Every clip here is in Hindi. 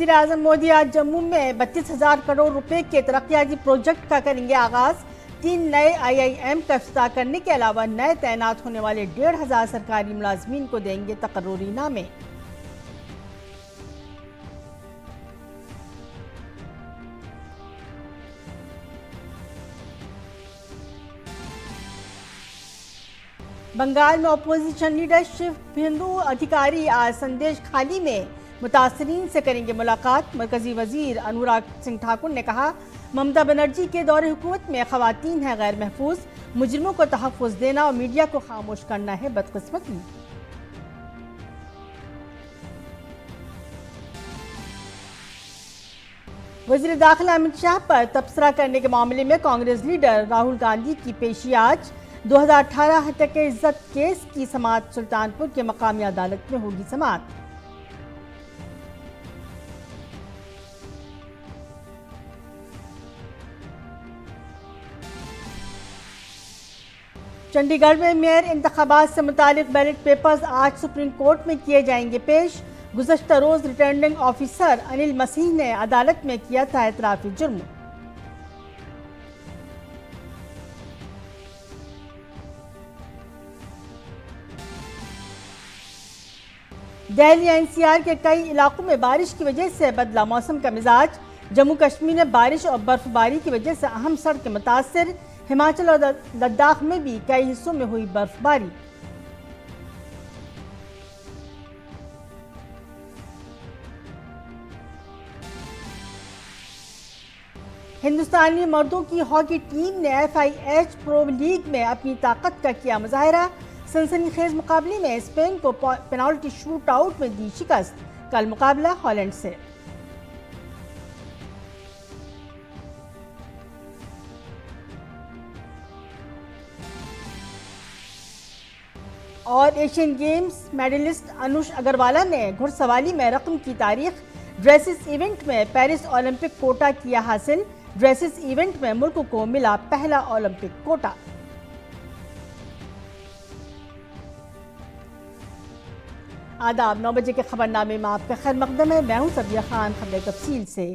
वज़ीर आज़म मोदी आज जम्मू में 32,000 करोड़ रुपए के तरक्याती प्रोजेक्ट का करेंगे आगाज। 3 नए IIM का इफ्तिताह करने के अलावा नए तैनात होने वाले 1,500 सरकारी मुलाजमीन को देंगे तकर्रुरी नामे। बंगाल में अपोजिशन लीडर शुभेंदु अधिकारी आज संदेश खाली में मुतासरीन से करेंगे मुलाकात। मरकजी वजीर अनुराग सिंह ठाकुर ने कहा, ममता बनर्जी के दौरे हुकूमत में खवातीन है गैर महफूज, मुजरिमों को तहफ़्फ़ुज़ देना और मीडिया को खामोश करना है बदकिस्मती। वज़ीर दाखिला अमित शाह पर तबसरा करने के मामले में कांग्रेस लीडर राहुल गांधी की पेशी आज। 2018 हत्या के इज्जत केस की समाअत सुल्तानपुर के मकामी अदालत में होगी समाअत। चंडीगढ़ में मेयर इंतखाबात से मुतालिक बैलेट पेपर्स आज सुप्रीम कोर्ट में किए जाएंगे पेश। गुज़श्ता रोज रिटर्निंग ऑफिसर अनिल मसीह ने अदालत में किया था एतराफ़ी जुर्म। दिल्ली NCR के कई इलाकों में बारिश की वजह से बदला मौसम का मिजाज। जम्मू कश्मीर में बारिश और बर्फबारी की वजह से अहम सड़कें मुतासर। हिमाचल और लद्दाख में भी कई हिस्सों में हुई बर्फबारी। हिंदुस्तानी मर्दों की हॉकी टीम ने FIH प्रो लीग में अपनी ताकत का किया मुजाहिरा। सनसनीखेज मुकाबले में स्पेन को पेनाल्टी शूट आउट में दी शिकस्त। कल मुकाबला हॉलैंड से। और Asian Games medalist Anush Agarwalla ने घुड़सवारी में रकम की तारीख। ड्रेसेस इवेंट में पेरिस ओलंपिक कोटा किया हासिल। ड्रेसेस इवेंट में मुल्क को मिला पहला ओलंपिक कोटा। आदाब, 9 बजे के खबरनामे में आपका खैर मकदम है। मैं हूं सबिया खान। खबरें तफसील से।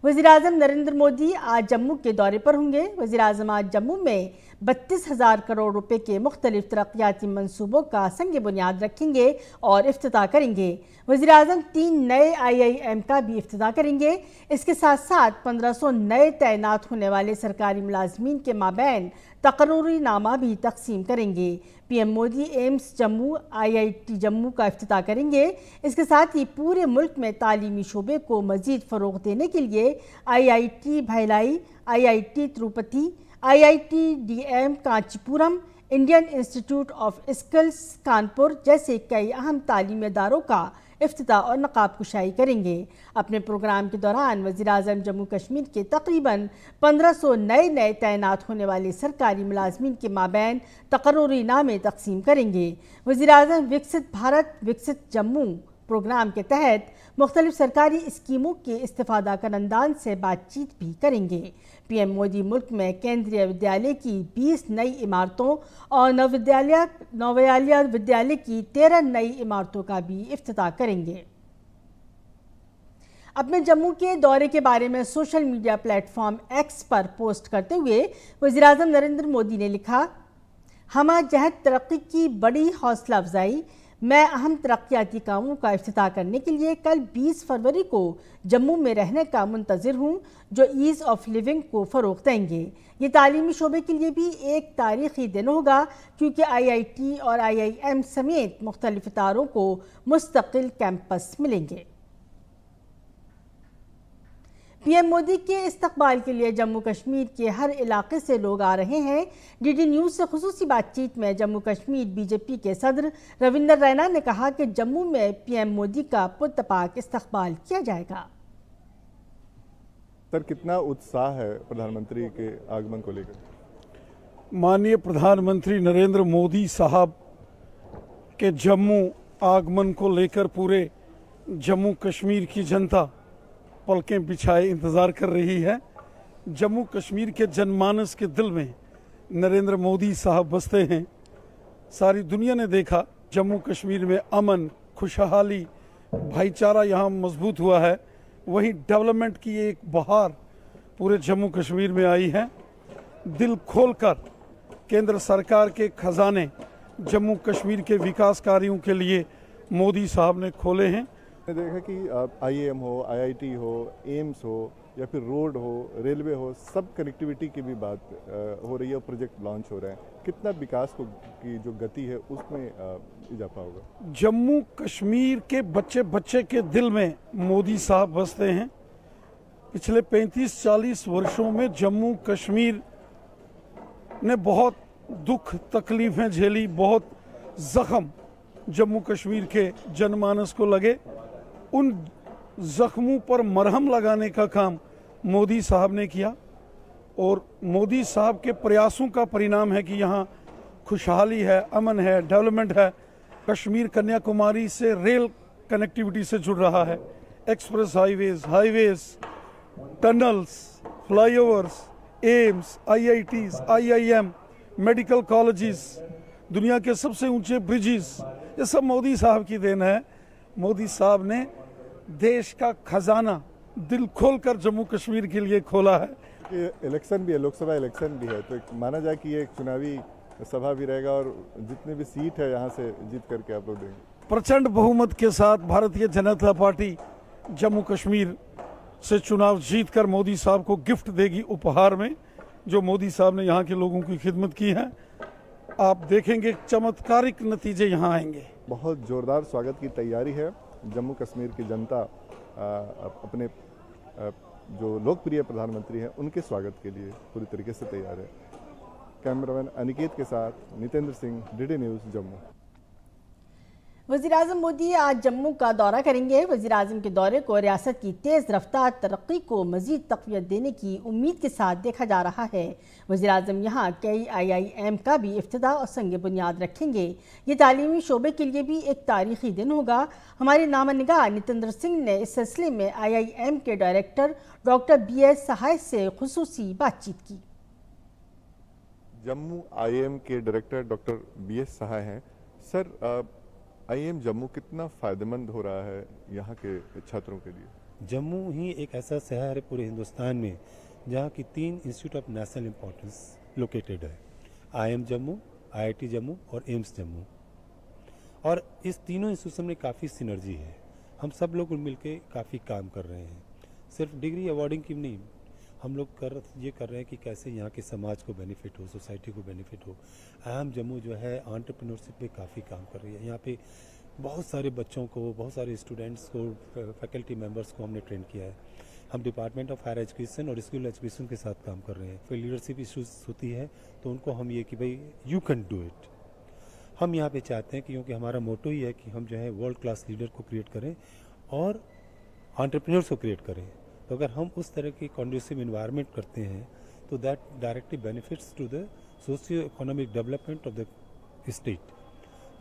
वज़ीर आज़म नरेंद्र मोदी आज जम्मू के दौरे पर होंगे। वज़ीर आज़म आज जम्मू में 32,000 करोड़ रुपए के मुख्तलिफ तरक्याती मंसूबों का संग बुनियाद रखेंगे और इफ्तिताह करेंगे। वज़ीर आज़म 3 नए IIM का भी इफ्तिताह करेंगे। इसके साथ साथ 1500 नए तैनात होने वाले सरकारी मुलाजमीन के माबैन तकर्रुरी नामा भी तकसीम करेंगे। PM Modi AIIMS Jammu IIT Jammu का इफ्तिताह करेंगे। इसके साथ ही पूरे मुल्क में तालीमी शोबे को मजीद फ़रोग़ देने के लिए IIT Bhilai, IIT Tirupati, IIT DM Kanchipuram, Indian institute of skills Kanpur जैसे कई अहम तालीमी इदारों का इफ्तिताह और नकाब कुशाई करेंगे। अपने प्रोग्राम के दौरान वज़ीर आज़म जम्मू कश्मीर के तकरीबन 1500 नए तैनात होने वाले सरकारी मुलाजमीन के माबैन तकर्रुरी नामे तकसीम करेंगे। वज़ीर आज़म विकसित भारत विकसित जम्मू प्रोग्राम के तहत मुख्तलिफ सरकारी स्कीमों के इस्तिफादा करंदान से बातचीत भी करेंगे। PM मोदी मुल्क में केंद्रीय विद्यालय की 20 नई इमारतों और नवोदय विद्यालय की 13 नई इमारतों का भी इफ्तिताह करेंगे। अपने जम्मू के दौरे के बारे में सोशल मीडिया प्लेटफॉर्म X पर पोस्ट करते हुए वज़ीर आज़म नरेंद्र मोदी ने लिखा, हम जहद तरक्की की बड़ी हौसला अफजाई। मैं अहम तरक्याती कामों का इफ्तिताह करने के लिए कल 20 फरवरी को जम्मू में रहने का मुंतज़िर हूँ, जो ईज़ ऑफ लिविंग को फ़रोग़ देंगे। ये तालीमी शोबे के लिए भी एक तारीख़ी दिन होगा, क्योंकि IIT और IIM समेत मुख्तलिफ इदारों को मुस्तकिल कैंपस मिलेंगे। PM मोदी के इस्तकबाल के लिए जम्मू कश्मीर के हर इलाके से लोग आ रहे हैं। DD न्यूज़ से खुसूसी बातचीत में जम्मू कश्मीर BJP के सदर रविंदर रैना ने कहा कि जम्मू में PM मोदी का पुरतपाक इस्तकबाल किया जाएगा। सर, कितना उत्साह है प्रधानमंत्री के आगमन को लेकर? माननीय प्रधानमंत्री नरेंद्र मोदी साहब के जम्मू आगमन को लेकर पूरे जम्मू कश्मीर की जनता पलकें बिछाए इंतज़ार कर रही है। जम्मू कश्मीर के जनमानस के दिल में नरेंद्र मोदी साहब बसते हैं। सारी दुनिया ने देखा जम्मू कश्मीर में अमन, खुशहाली, भाईचारा यहाँ मजबूत हुआ है। वहीं डेवलपमेंट की एक बहार पूरे जम्मू कश्मीर में आई है। दिल खोलकर केंद्र सरकार के खजाने जम्मू कश्मीर के विकास कार्यों के लिए मोदी साहब ने खोले हैं। मैंने देखा कि IIM हो, IIT हो, एम्स हो या फिर रोड हो, रेलवे हो, सब कनेक्टिविटी की भी बात हो रही है और प्रोजेक्ट लॉन्च हो रहे हैं। कितना विकास की जो गति है उसमें इजाफा होगा? जम्मू कश्मीर के बच्चे बच्चे के दिल में मोदी साहब बसते हैं। पिछले 35-40 वर्षों में जम्मू कश्मीर ने बहुत दुख तकलीफें झेली, बहुत जख्म जम्मू कश्मीर के जनमानस को लगे। उन जख्मों पर मरहम लगाने का काम मोदी साहब ने किया और मोदी साहब के प्रयासों का परिणाम है कि यहाँ खुशहाली है, अमन है, डेवलपमेंट है। कश्मीर कन्याकुमारी से रेल कनेक्टिविटी से जुड़ रहा है। Express highways, tunnels, flyovers, AIIMS, IITs, IIM, medical colleges, दुनिया के सबसे ऊंचे ब्रिजेस, ये सब मोदी साहब की देन है। मोदी साहब ने देश का खजाना दिल खोलकर जम्मू कश्मीर के लिए खोला है। ये इलेक्शन भी है, लोकसभा इलेक्शन भी है, तो माना जाए कि ये एक चुनावी सभा भी रहेगा और जितने भी सीट है यहाँ से जीत करके आप लोग देंगे। प्रचंड बहुमत के साथ भारतीय जनता पार्टी जम्मू कश्मीर से चुनाव जीतकर मोदी साहब को गिफ्ट देगी उपहार में, जो मोदी साहब ने यहाँ के लोगों की खिदमत की है। आप देखेंगे चमत्कारिक नतीजे यहाँ आएंगे। बहुत जोरदार स्वागत की तैयारी है। जम्मू कश्मीर की जनता अपने जो लोकप्रिय प्रधानमंत्री हैं उनके स्वागत के लिए पूरी तरीके से तैयार है। कैमरामैन अनिकेत के साथ नितेंद्र सिंह, DD न्यूज़, जम्मू। वज़ीर-ए-आज़म मोदी आज जम्मू का दौरा करेंगे। वज़ीर-ए-आज़म के दौरे को रियासत की तेज़ रफ्तार तरक्की को मज़ीद तक़वियत देने की उम्मीद के साथ देखा जा रहा है। वज़ीर-ए-आज़म यहाँ कई IIM का भी इफ्तिताह और संग बुनियाद रखेंगे। ये तालीमी शोबे के लिए भी एक तारीखी दिन होगा। हमारे नामनिगार नितेंद्र सिंह ने इस सिलसिले में IIM के डायरेक्टर डॉक्टर BS सहाय से खुसूसी बातचीत की। जम्मू IIM के डायरेक्टर डॉक्टर BS सहाय हैं। सर, IIM जम्मू कितना फ़ायदेमंद हो रहा है यहाँ के छात्रों के लिए? जम्मू ही एक ऐसा शहर है पूरे हिंदुस्तान में जहाँ की 3 institute of national importance located है। IIM जम्मू, IIT जम्मू और एम्स जम्मू। और इस तीनों इंस्टीट्यूशन में काफ़ी सिनर्जी है। हम सब लोग मिलकर काफ़ी काम कर रहे हैं। सिर्फ डिग्री अवार्डिंग की नहीं, हम लोग ये कर रहे हैं कि कैसे यहाँ के समाज को बेनिफिट हो, सोसाइटी को बेनिफिट हो। IIM जम्मू जो है एंटरप्रेन्योरशिप पे काफ़ी काम कर रही है। यहाँ पे बहुत सारे बच्चों को, बहुत सारे स्टूडेंट्स को, फैकल्टी मेंबर्स को हमने ट्रेन किया है। हम डिपार्टमेंट ऑफ हायर एजुकेशन और स्कूल एजुकेशन के साथ काम कर रहे हैं। फिर लीडरशिप इश्यूज होती है तो उनको हम ये कि भाई यू कैन डू इट। हम यहाँ पे चाहते हैं कि क्योंकि हमारा मोटो ही है कि हम जो है वर्ल्ड क्लास लीडर को क्रिएट करें और एंटरप्रेन्योर्स को क्रिएट करें। तो अगर हम उस तरह की कॉन्ड्यूसिव इन्वायरमेंट करते हैं तो that directly benefits to the socio economic development of the state.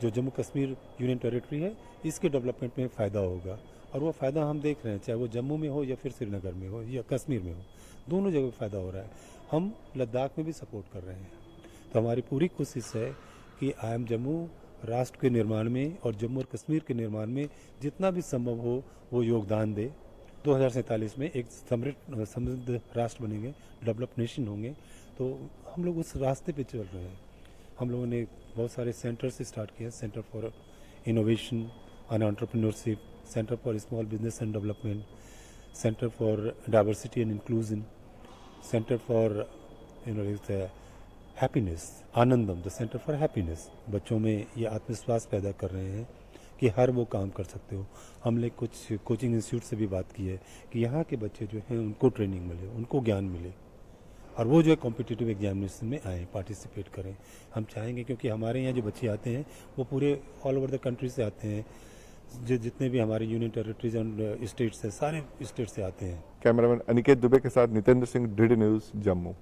जो जम्मू कश्मीर यूनियन टेरिटरी है, इसके डेवलपमेंट में फ़ायदा होगा और वो फ़ायदा हम देख रहे हैं, चाहे वो जम्मू में हो या फिर श्रीनगर में हो या कश्मीर में हो, दोनों जगह फ़ायदा हो रहा है। हम लद्दाख में भी सपोर्ट कर रहे हैं। तो हमारी पूरी कोशिश है कि IIM जम्मू राष्ट्र के निर्माण में और जम्मू और कश्मीर के निर्माण में जितना भी संभव हो वो योगदान दे। 2047 में एक समृद्ध राष्ट्र बनेंगे, डेवलप नेशन होंगे। तो हम लोग उस रास्ते पे चल रहे हैं। हम लोगों ने बहुत सारे सेंटर से स्टार्ट किया। Centre for innovation and entrepreneurship, centre for small business and development, centre for diversity and inclusion, centre for happiness, Anandam, the centre for happiness. बच्चों में ये आत्मविश्वास पैदा कर रहे हैं कि हर वो काम कर सकते हो। हमने कुछ कोचिंग इंस्टीट्यूट से भी बात की है कि यहाँ के बच्चे जो हैं उनको ट्रेनिंग मिले, उनको ज्ञान मिले और वो जो है कॉम्पिटिटिव एग्जामिनेशन में आए, पार्टिसिपेट करें। हम चाहेंगे क्योंकि हमारे यहाँ जो बच्चे आते हैं वो पूरे ऑल ओवर द कंट्री से आते हैं। जितने भी हमारे यूनियन टेरिटरीज एंड स्टेट्स हैं, सारे स्टेट से आते हैं। कैमरामैन अनिकेत दुबे के साथ नितेंद्र सिंह, DD न्यूज़, जम्मू।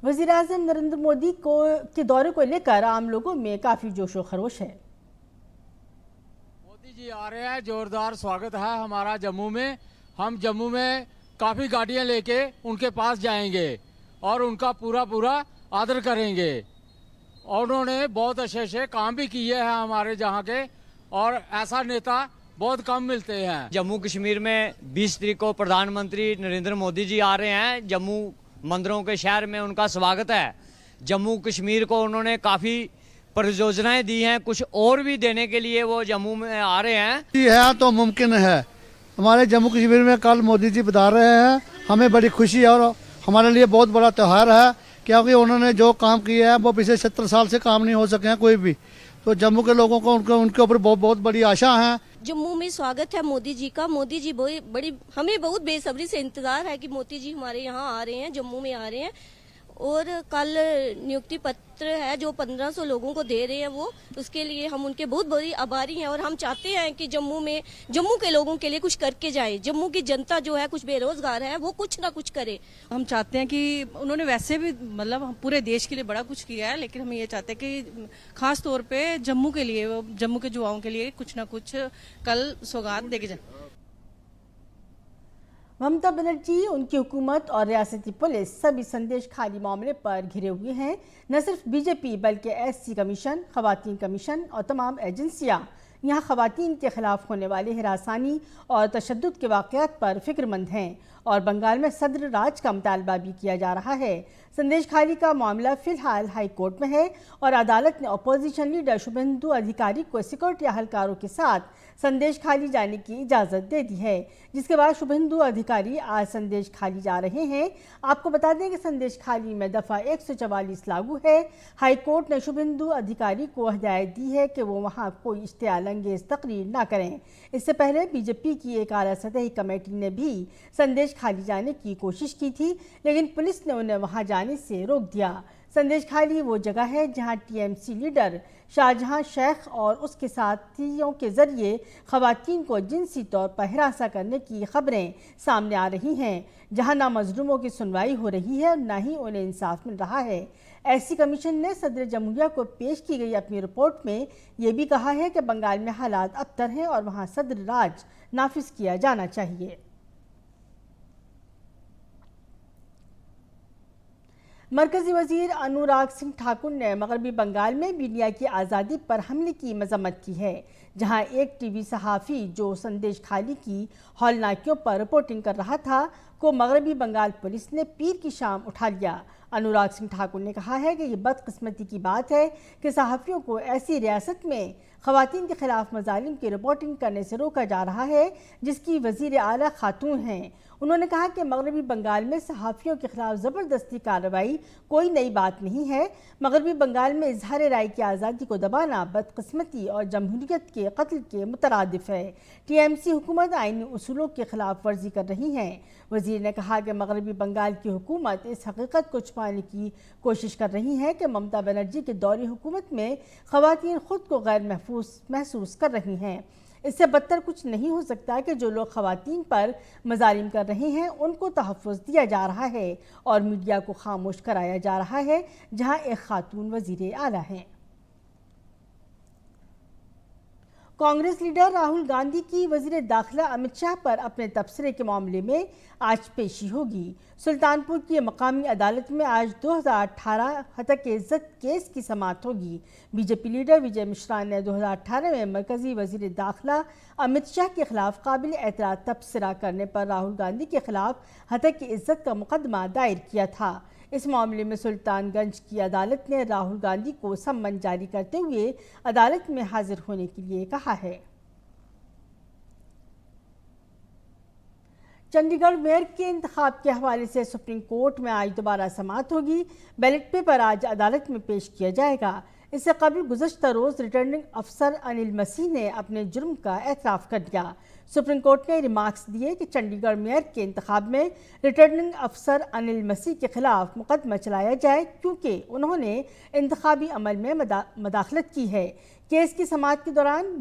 वज़ीर-ए-आज़म नरेंद्र मोदी के दौरे को लेकर आम लोगों में काफ़ी जोशो खरोश है। मोदी जी आ रहे हैं, जोरदार स्वागत है हमारा जम्मू में। हम जम्मू में काफ़ी गाड़ियां लेके उनके पास जाएंगे और उनका पूरा आदर करेंगे। और उन्होंने बहुत अच्छे काम भी किए हैं हमारे जहाँ के, और ऐसा नेता बहुत कम मिलते हैं। जम्मू कश्मीर में 20 तारीख को प्रधानमंत्री नरेंद्र मोदी जी आ रहे हैं। जम्मू मंदिरों के शहर में उनका स्वागत है। जम्मू कश्मीर को उन्होंने काफ़ी परियोजनाएं दी हैं, कुछ और भी देने के लिए वो जम्मू में आ रहे हैं। ये है तो मुमकिन है। हमारे जम्मू कश्मीर में कल मोदी जी बता रहे हैं, हमें बड़ी खुशी है और हमारे लिए बहुत बड़ा त्यौहार है, क्योंकि उन्होंने जो काम किया है वो पिछले 70 साल से काम नहीं हो सके हैं कोई भी। तो जम्मू के लोगों को उनके ऊपर बहुत बड़ी आशा है। जम्मू में स्वागत है मोदी जी का। मोदी जी बड़ी हमें बहुत बेसब्री से इंतजार है कि मोदी जी हमारे यहाँ आ रहे हैं, जम्मू में आ रहे हैं। और कल नियुक्ति पत्र है जो 1500 लोगों को दे रहे हैं, वो उसके लिए हम उनके बहुत बड़ी आभारी हैं। और हम चाहते हैं कि जम्मू के लोगों के लिए कुछ करके जाए। जम्मू की जनता जो है कुछ बेरोजगार है, वो कुछ ना कुछ करे। हम चाहते हैं कि उन्होंने वैसे भी मतलब पूरे देश के लिए बड़ा कुछ किया है, लेकिन हम ये चाहते हैं कि खास तौर पे जम्मू के लिए, जम्मू के युवाओं के लिए कुछ ना कुछ कल सौगात देके जाए। ममता बनर्जी, उनकी हुकूमत और रियासती पुलिस सभी संदेश खाली मामले पर घिरे हुए हैं। न सिर्फ बीजेपी बल्कि एससी कमीशन, खवातीन कमीशन और तमाम एजेंसियां यहाँ खवातीन के खिलाफ होने वाले हिरासानी और तशद्दुद के वाक़यात पर फिक्रमंद हैं और बंगाल में सदर राज का मुतालबा भी किया जा रहा है। संदेश खाली का मामला फिलहाल हाई कोर्ट में है और अदालत ने अपोजिशन लीडर शुभेंदु अधिकारी को सिक्योरिटी अहलकारों के साथ संदेश खाली जाने की इजाज़त दे दी है, जिसके बाद शुभेंदु अधिकारी आज संदेश खाली जा रहे हैं। आपको बता दें कि संदेश खाली में दफ़ा 144 लागू है। हाई कोर्ट ने शुभेंदु अधिकारी को हिदायत दी है कि वो वहाँ कोई इश्तियाल अंगेज़ तकरीर ना करें। इससे पहले बीजेपी की एक आला सतही कमेटी ने भी संदेश खाली जाने की कोशिश की थी, लेकिन पुलिस ने उन्हें वहाँ जाने से रोक दिया। संदेश खाली वो जगह है जहां टीएमसी लीडर शाहजहां शेख और उसके साथियों के जरिए खवातीन को जिनसी तौर पर हिरासा करने की खबरें सामने आ रही हैं, जहां ना मजलूमों की सुनवाई हो रही है ना ही उन्हें इंसाफ मिल रहा है। एससी कमीशन ने सदर जमहूरिया को पेश की गई अपनी रिपोर्ट में ये भी कहा है कि बंगाल में हालात अबतर हैं और वहाँ सदर राज नाफिज किया जाना चाहिए। मरकजी वजीर अनुराग सिंह ठाकुर ने मगरबी बंगाल में मीडिया की आज़ादी पर हमले की मजम्मत की है, जहां एक टीवी सहाफ़ी जो संदेश खाली की हौलनाकियों पर रिपोर्टिंग कर रहा था को मगरबी बंगाल पुलिस ने पीर की शाम उठा लिया। अनुराग सिंह ठाकुर ने कहा है कि ये बदकिस्मती की बात है कि सहाफ़ियों को ऐसी रियासत में ख़वातीन के खिलाफ मज़ालिम की रिपोर्टिंग करने से रोका जा रहा है जिसकी वज़ीर आला खातून हैं। उन्होंने कहा कि मगरबी बंगाल में सहाफ़ियों के खिलाफ ज़बरदस्ती कार्रवाई कोई नई बात नहीं है। मगरबी बंगाल में इजहार राय की आज़ादी को दबाना बदकिस्मती और जमहूरियत के कत्ल के मुतरादिफ है। टीएमसी हुकूमत आइनी उसूलों के खिलाफ वर्जी कर रही है। वज़ीर ने कहा कि मगरबी बंगाल की हुकूमत इस हकीकत को छुपाने की कोशिश कर रही है कि ममता बनर्जी के दौरे हुकूमत में ख़वातीन खुद को गैर महसूस कर रही हैं। इससे बदतर कुछ नहीं हो सकता कि जो लोग ख़वातीन पर मज़ालिम कर रहे हैं उनको तहफ़्फ़ुज़ दिया जा रहा है और मीडिया को खामोश कराया जा रहा है, जहां एक खातून वज़ीर आला हैं। कांग्रेस लीडर राहुल गांधी की वज़ीर दाखिला अमित शाह पर अपने तबसरे के मामले में आज पेशी होगी। सुल्तानपुर की मकामी अदालत में आज 2018 हतक इज़्ज़त केस की समाअत होगी। बीजेपी लीडर विजय मिश्रा ने 2018 में मरकजी वज़ीर दाखिला अमित शाह के खिलाफ काबिल एतराज़ तबसरा करने पर राहुल गांधी के खिलाफ हतक इज़्ज़त का मुकदमा दायर किया था। इस मामले में सुल्तानगंज की अदालत ने राहुल गांधी को सम्मन जारी करते हुए अदालत में हाजिर होने के लिए कहा है। चंडीगढ़ मेयर के इंतखाब के हवाले से सुप्रीम कोर्ट में आज दोबारा समाअत होगी। बैलेट पेपर आज अदालत में पेश किया जाएगा। इससे कबल गुज़श्ता रोज़ रिटर्निंग अफसर अनिल मसीह ने अपने जुर्म का एतराफ़ कर दिया। सुप्रीम कोर्ट ने रिमार्क्स दिए कि चंडीगढ़ मेयर के इंतखाब में रिटर्निंग अफसर अनिल मसीह के खिलाफ मुकदमा चलाया जाए क्योंकि उन्होंने इंतखाबी अमल में मदाखलत की है। केस की समाअत के दौरान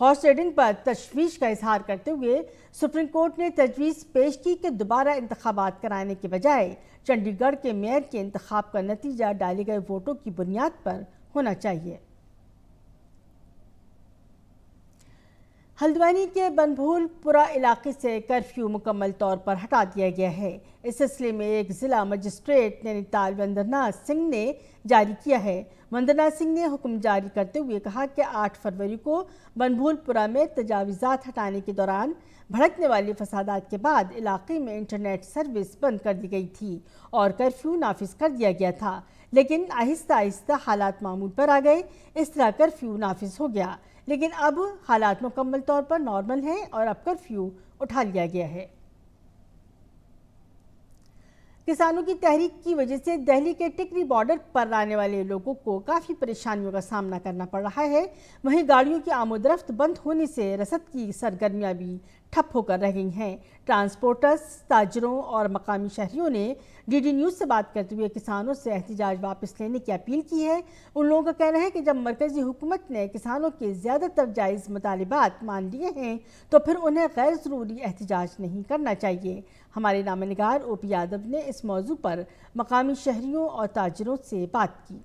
हॉर्स ट्रेडिंग पर तशवीश का इजहार करते हुए सुप्रीम कोर्ट ने तजवीज़ पेश की कि दोबारा इंतखाबात कराने के बजाय चंडीगढ़ के मेयर के इंतखाब का नतीजा डाले गए वोटों की बुनियाद पर होना चाहिए। हल्द्वानी के बनभूलपुरा इलाके से कर्फ्यू मुकम्मल तौर पर हटा दिया गया है। इस सिलसिले में एक जिला मजिस्ट्रेट नैनीताल वंदना सिंह ने जारी किया है। वंदना सिंह ने हुक्म जारी करते हुए कहा कि 8 फरवरी को बनभूलपुरा में तजावीज़ात हटाने के दौरान भड़कने वाले फसादात के बाद इलाके में इंटरनेट सर्विस बंद कर दी गई थी और कर्फ्यू नाफिज कर दिया गया था, लेकिन आहिस्ता आहिस्ता हालात मामूल पर आ गए। इस तरह कर्फ्यू नाफिज हो गया, लेकिन अब हालात मुकम्मल तौर पर नॉर्मल हैं और अब कर्फ्यू उठा लिया गया है। किसानों की तहरीक की वजह से दिल्ली के टिकरी बॉर्डर पर आने वाले लोगों को काफ़ी परेशानियों का सामना करना पड़ रहा है। वहीं गाड़ियों की आमोदरफ्त बंद होने से रसद की सरगर्मियां भी ठप होकर रह गई हैं। ट्रांसपोर्टर्स, ताजरों और मकामी शहरियों ने डीडी न्यूज़ से बात करते हुए किसानों से एहतिजाज वापस लेने की अपील की है। उन लोगों का कहना है कि जब मरकजी हुकूमत ने किसानों के ज़्यादातर जायज़ मुतालिबात मान लिए हैं तो फिर उन्हें गैर ज़रूरी एहतिजाज नहीं करना चाहिए। हमारे नामनिगार ओपी यादव ने इस मौजू पर मकामी शहरियों और ताजरों से बात की।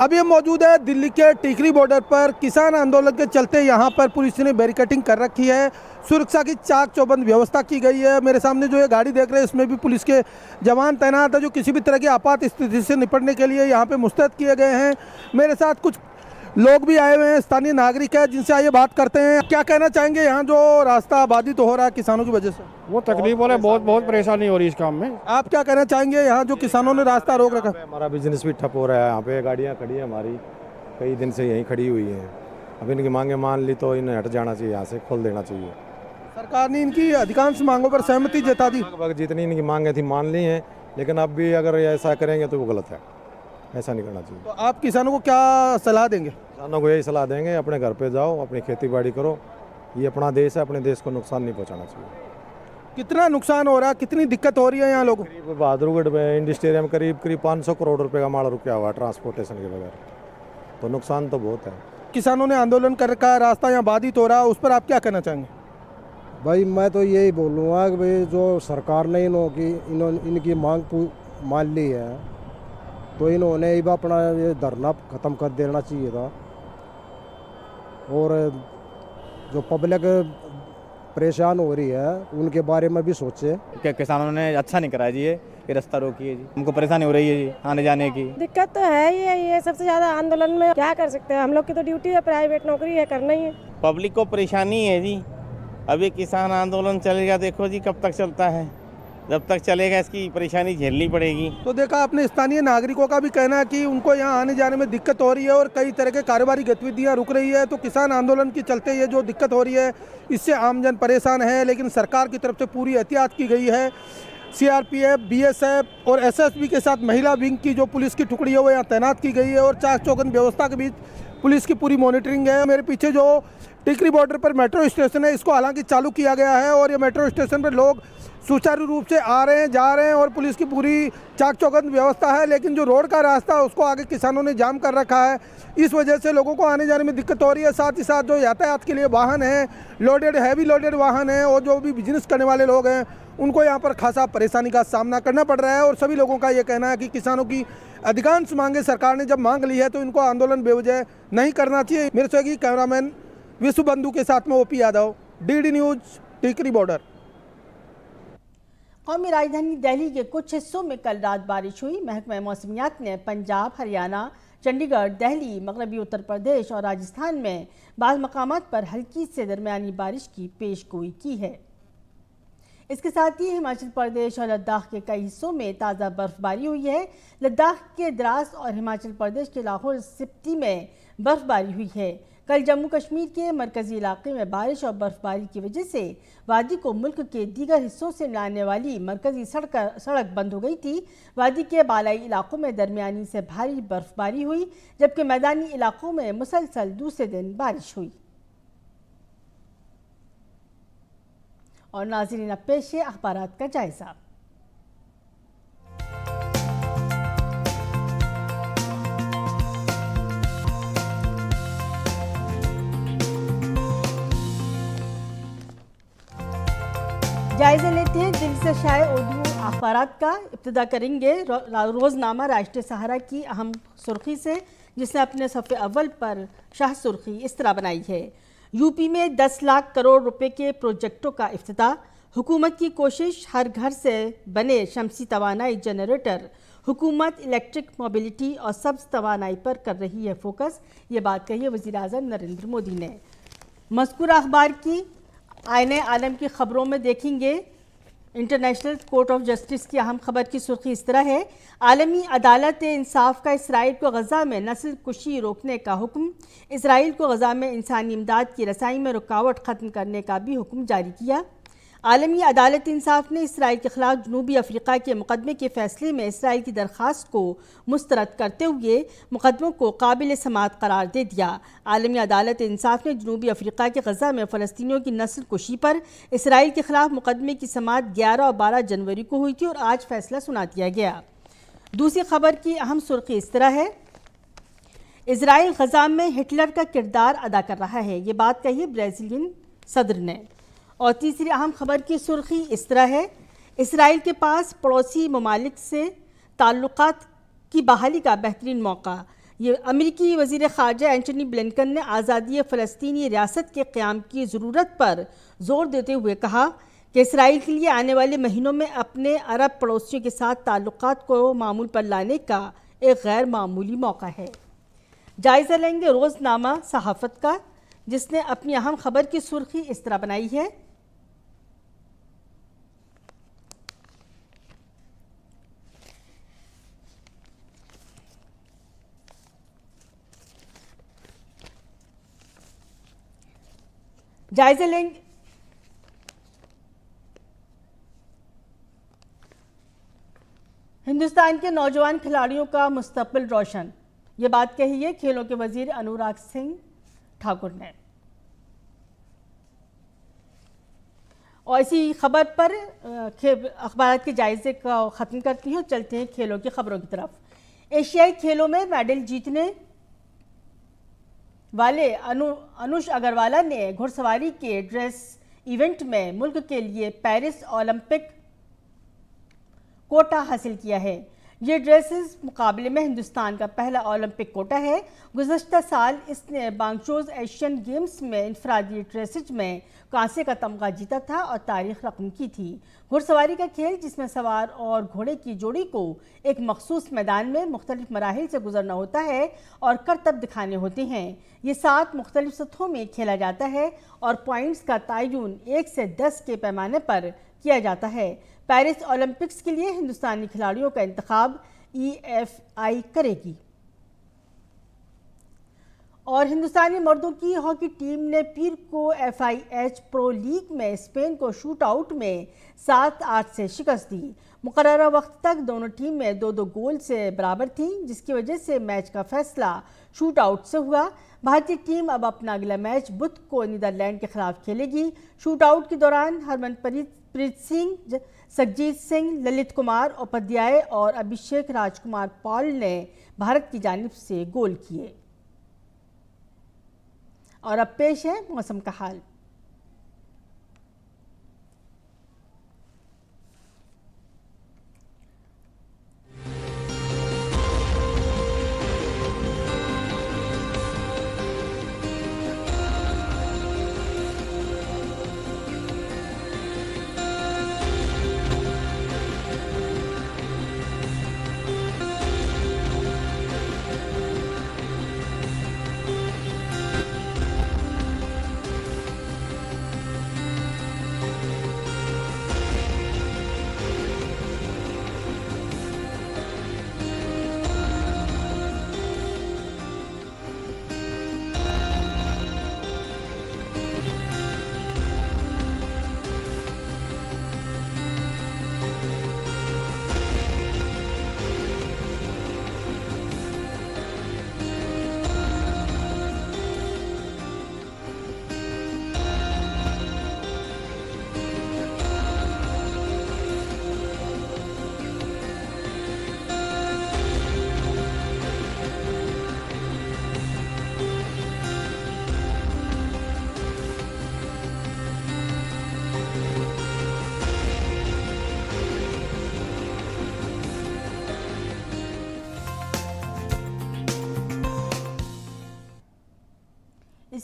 अभी हम मौजूद है दिल्ली के टिकरी बॉर्डर पर। किसान आंदोलन के चलते यहाँ पर पुलिस ने बैरिकेडिंग कर रखी है, सुरक्षा की चाक चौबंद व्यवस्था की गई है। मेरे सामने जो ये गाड़ी देख रहे हैं इसमें भी पुलिस के जवान तैनात है जो किसी भी तरह की आपात स्थिति से निपटने के लिए यहाँ पे मुस्तैद किए गए हैं। मेरे साथ कुछ लोग भी आए हुए हैं, स्थानीय नागरिक है, जिनसे आइए बात करते हैं। क्या कहना चाहेंगे, यहाँ जो रास्ता बाधित तो हो रहा है किसानों की वजह से? वो तकलीफ हो रहा है, बहुत परेशानी हो रही है इस काम में। आप क्या कहना चाहेंगे, यहाँ जो किसानों ने रास्ता रोक रखा? हमारा बिजनेस भी ठप हो रहा है, यहाँ पे गाड़ियाँ खड़ी है हमारी, कई दिन से यहीं खड़ी हुई हैं। अब इनकी मांगे मान ली तो इन्हें हट जाना चाहिए, यहाँ से खोल देना चाहिए। सरकार ने इनकी अधिकांश मांगों पर सहमति जता दी। लगभग जितनी इनकी मांगे थी मान ली हैं, लेकिन अब भी अगर ऐसा करेंगे तो वो गलत है, ऐसा नहीं करना चाहिए। तो आप किसानों को क्या सलाह देंगे? किसानों को यही सलाह देंगे, अपने घर पे जाओ, अपनी खेती बाड़ी करो, ये अपना देश है, अपने देश को नुकसान नहीं पहुंचाना चाहिए। कितना नुकसान हो रहा है, कितनी दिक्कत हो रही है यहाँ लोगों को? बहादुरगढ़ में इंडस्ट्रियल में करीब 500 करोड़ रुपए का माल रुका हुआ है ट्रांसपोर्टेशन के बगैर, तो नुकसान तो बहुत है। किसानों ने आंदोलन कर रखा है, रास्ता यहाँ बाधित हो रहा है, उस पर आप क्या कहना चाहेंगे? भाई मैं तो यही बोलूँगा कि भाई जो सरकार ने इनकी मांग मान ली है तो इन्होंने अपना ये धरना ख़त्म कर देना चाहिए था, और जो पब्लिक परेशान हो रही है उनके बारे में भी सोचे। क्या किसानों ने अच्छा नहीं कराया जी, ये रास्ता रोकी है जी, हमको परेशानी हो रही है जी आने जाने की। दिक्कत तो है ही है, ये सबसे ज़्यादा आंदोलन में क्या कर सकते हैं, हम लोग की तो ड्यूटी है, प्राइवेट नौकरी है, करना ही है। पब्लिक को परेशानी है जी, अभी किसान आंदोलन चलेगा, देखो जी कब तक चलता है, जब तक चलेगा इसकी परेशानी झेलनी पड़ेगी। तो देखा आपने, स्थानीय नागरिकों का भी कहना है कि उनको यहाँ आने जाने में दिक्कत हो रही है और कई तरह के कारोबारी गतिविधियाँ रुक रही है। तो किसान आंदोलन के चलते ये जो दिक्कत हो रही है इससे आमजन परेशान है, लेकिन सरकार की तरफ से पूरी एहतियात की गई है। सीआरपीएफ, बीएसएफ और एसएसबी के साथ महिला विंग की जो पुलिस की टुकड़ी है वो यहाँ तैनात की गई है और चाक चौबंद व्यवस्था के बीच पुलिस की पूरी मॉनिटरिंग है। मेरे पीछे जो टिकरी बॉर्डर पर मेट्रो स्टेशन है इसको हालांकि चालू किया गया है और ये मेट्रो स्टेशन पर लोग सुचारू रूप से आ रहे हैं, जा रहे हैं और पुलिस की पूरी चाक चौबंद व्यवस्था है। लेकिन जो रोड का रास्ता है उसको आगे किसानों ने जाम कर रखा है, इस वजह से लोगों को आने जाने में दिक्कत हो रही है। साथ ही साथ जो यातायात के लिए वाहन हैं, लोडेड हैवी लोडेड वाहन हैं और जो भी बिजनेस करने वाले लोग हैं उनको यहाँ पर खासा परेशानी का सामना करना पड़ रहा है। और सभी लोगों का ये कहना है कि किसानों की अधिकांश मांगे सरकार ने जब मांग ली है तो इनको आंदोलन बेवजह नहीं करना चाहिए। मेरे सहयोगी कैमरामैन विश्व बंधु के साथ में ओपी यादव, डीडी न्यूज़, टिकरी बॉर्डर। कौमी राजधानी दिल्ली के कुछ हिस्सों में कल रात बारिश हुई। महकमा मौसमियात ने पंजाब, हरियाणा, चंडीगढ़, दिल्ली, मगरबी उत्तर प्रदेश और राजस्थान में बाज़ मकामात पर हल्की से दरमियानी बारिश की पेशगोई की है। इसके साथ ही हिमाचल प्रदेश और लद्दाख के कई हिस्सों में ताज़ा बर्फबारी हुई है। लद्दाख के द्रास और हिमाचल प्रदेश के लाहौल स्पीति में बर्फबारी हुई है। कल जम्मू कश्मीर के मरकजी इलाके में बारिश और बर्फबारी की वजह से वादी को मुल्क के दीगर हिस्सों से मिलाने वाली मरकजी सड़क बंद हो गई थी। वादी के बालाई इलाकों में दरमियानी से भारी बर्फबारी हुई, जबकि मैदानी इलाकों में मुसलसल दूसरे दिन बारिश हुई। और नाज़रीन, अब पेश है अखबारात का जायजा। जायजा लेते हैं दिल से शाये उर्दू अखबारात का। इब्तिदा करेंगे रोज़नामा राष्ट्रीय सहारा की अहम सुर्खी से, जिसने अपने सफ़े अव्वल पर शाह सुर्खी इस तरह बनाई है। यूपी में 10 लाख करोड़ रुपए के प्रोजेक्टों का इफ्तिताह, हुकूमत की कोशिश हर घर से बने शमसी तवानाई जनरेटर, हुकूमत इलेक्ट्रिक मोबिलिटी और सब्ज तवानाई पर कर रही है फोकस। ये बात कही है वज़ीर आज़म नरेंद्र मोदी ने। मज़कूरा अखबार की आईने आलम की खबरों में देखेंगे इंटरनेशनल कोर्ट ऑफ जस्टिस की अहम खबर की सुर्खी इस तरह है, आलमी अदालत इंसाफ का इसराइल को गज़ा में नस्ल कुशी रोकने का हुक्म, इसराइल को गज़ा में इंसानी इमदाद की रसाई में रुकावट ख़त्म करने का भी हुक्म जारी किया। आलमी अदालत इंसाफ ने इसराइल के खिलाफ जनूबी अफ्रीका के मुकदमे के फैसले में इसराइल की दरख्वास्त को मुस्तरद करते हुए मुकदमों को काबिल समाअत करार दे दिया। आलमी अदालत इंसाफ ने जनूबी अफ्रीका के गज़ा में फ़लस्तीनियों की नस्ल कुशी पर इसराइल के खिलाफ मुकदमे की समाअत 11 और 12 जनवरी को हुई थी और आज फैसला सुना दिया गया। दूसरी खबर की अहम सुर्खी इस तरह है, इसराइल गज़ा में हिटलर का किरदार अदा कर रहा है, ये बात कही ब्राज़ीलियन सदर ने। और तीसरी अहम खबर की सुर्खी इस तरह है, इसराइल के पास पड़ोसी ममालिक से ताल्लुकात की बहाली का बेहतरीन मौका। ये अमेरिकी वज़ीर ख़ारजा एंटनी ब्लिंकन ने आज़ादी फ़लस्तीनी रियासत के क़याम की ज़रूरत पर ज़ोर देते हुए कहा कि इसराइल के लिए आने वाले महीनों में अपने अरब पड़ोसियों के साथ ताल्लुकात को मामूल पर लाने का एक गैर मामूली मौका है। जायज़ा लेंगे रोज़नामा सहाफ़त का, जिसने अपनी अहम खबर की सुर्खी इस तरह बनाई है, जायज़ा लेंगे हिंदुस्तान के नौजवान खिलाड़ियों का मुस्तकबिल रोशन। ये बात कही है खेलों के वजीर अनुराग सिंह ठाकुर ने। और इसी खबर पर अखबार के जायजे को ख़त्म करती हैं, चलते हैं खेलों की खबरों की तरफ। एशियाई खेलों में मेडल जीतने वाले अनुष अग्रवाला ने घुड़सवारी के ड्रेस इवेंट में मुल्क के लिए पेरिस ओलंपिक कोटा हासिल किया है। ये ड्रेसेस मुकाबले में हिंदुस्तान का पहला ओलंपिक कोटा है। गुज़श्ता साल इसने बांगचोज एशियन गेम्स में इनफरादी ड्रेसेज में कांसे का तमगा जीता था और तारीख रकम की थी। घुड़सवारी का खेल, जिसमें सवार और घोड़े की जोड़ी को एक मखसूस मैदान में मुख्तलिफ मराहिल से गुजरना होता है और करतब दिखाने होते हैं। ये 7 मुख्तलिफ सतहों में खेला जाता है और पॉइंट्स का तयन 1 से 10 के पैमाने पर किया जाता है। पेरिस ओलंपिक्स के लिए हिंदुस्तानी खिलाड़ियों का इंतखाब EFI करेगी। और हिंदुस्तानी मर्दों की हॉकी टीम ने पीर को FIH प्रो लीग में स्पेन को शूट आउट में 7-8 से शिकस्त दी। मुकर्ररा वक्त तक दोनों टीमें 2-2 गोल से बराबर थीं, जिसकी वजह से मैच का फैसला शूट आउट से हुआ। भारतीय टीम अब अपना अगला मैच बुध को नीदरलैंड के खिलाफ खेलेगी। शूट आउट के दौरान हरमनप्रीत सिंह, सखजीत सिंह, ललित कुमार उपाध्याय और अभिषेक राजकुमार पॉल ने भारत की जानिब से गोल किए। और अब पेश है मौसम का हाल।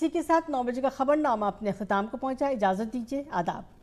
इसी के साथ 9 बजे का खबरनामा अपने अख्ताम को पहुंचा। इजाज़त दीजिए, आदाब।